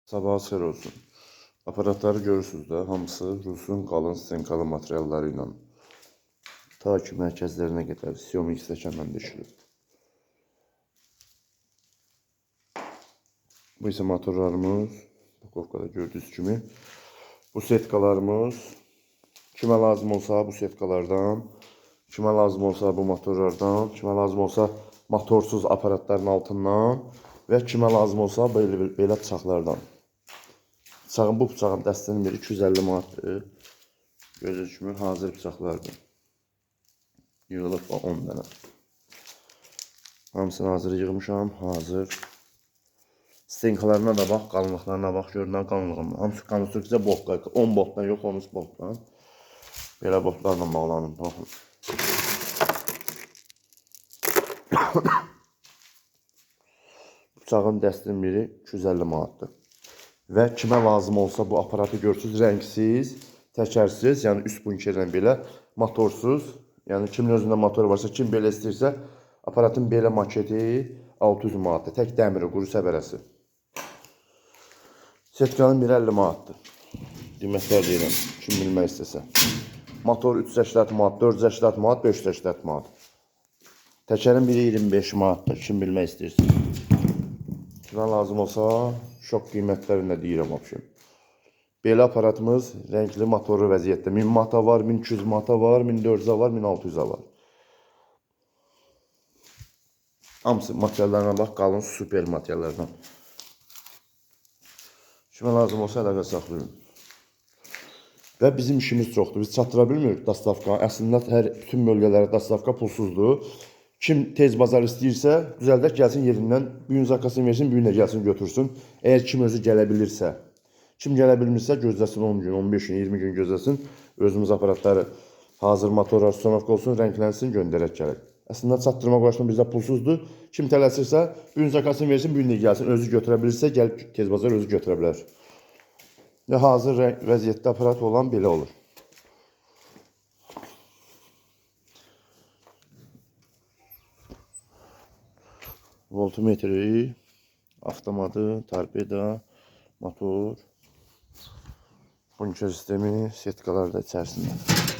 Sabahınız xeyir olsun. Aparatları görürsünüz də, hamısı Rusun qalın stenkalı materialları ilə ta ki mərkəzlərinə qədər Xiaomi stəkandan düşülüb. Bu isə motorlarımız, pakovkada gördüyünüz kimi. Bu setkalarımız, kimə lazım olsa bu setkalardan, kimə lazım olsa bu motorlardan, kimə lazım olsa motorsuz aparatların altından və kimə lazım olsa belə bıçaqlardan. Bu bıçağın dəstənin biri 250 manatdır. Gördüyünüz kimi hazır bıçaqlardır. Yığılıb 10 dənə. Hamısını hazır yığmışam, hazır. Stenkalarına da bax, qalınlıqlarına bax, görünən qalınlığına. Hamısı konstruksiya boltlar, 10 boltdan yox, 13 boltdan. Belə boltlarla bağlanır, baxın. Bıçağın dəstənin biri 250 manatdır. Və kimə lazım olsa bu aparatı görürsünüz, rəngsiz, təkərsiz, yəni üst bunkerlə belə, motorsuz, yəni kimin özündə motor varsa, kim belə istəyirsə, aparatın belə maketi 600 manatdır, tək dəmiri, quru səbərəsi. Setkanın biri 50 manatdır. Qiymətlər deyirəm, kim bilmək istəsə. Motor 380 manat, 480 manat, 580 manat. Təkərin biri 25 manatdır, kim bilmək istəyirsə. Kimə lazım olsa, şok qiymətlərində deyirəm option. Belə aparatımız rəngli motorlu vəziyyətdə. 1000 manata var, 1200 manata var, 1400-ə var, 1600-ə var. Hamısı materiallarına bax, qalın super materiallardan. Kimə lazım olsa əlaqə saxlayın. Və bizim işimiz çoxdur. Biz çatdıra bilmirik dastavka. Əslində bütün bölgələrə dastavka pulsuzdur. Kim tez bazar istəyirsə, düzəldək gəlsin yerindən, bir gün zakasını versin, bir gün də gəlsin götürsün. Əgər kim özü gələ bilirsə. Kim gələ bilmirsə, gözləsin 10 gün, 15 gün, 20 gün gözləsin. Özümüz aparatları hazır motorlar, sonovka olsun, rənglənsin, göndərək gələk. Əslində çatdırma uğraşma bizdə pulsuzdur. Kim tələsirsə, bir gün zakasını versin, bir gün də gəlsin. Özü götürə bilirsə, gəlib tez bazar özü götürə bilər. Və hazır vəziyyətdə aparat olan belə olur. Voltmetri, avtomatı, torpeda, motor, bunker sistemi, setkalar da içərisində.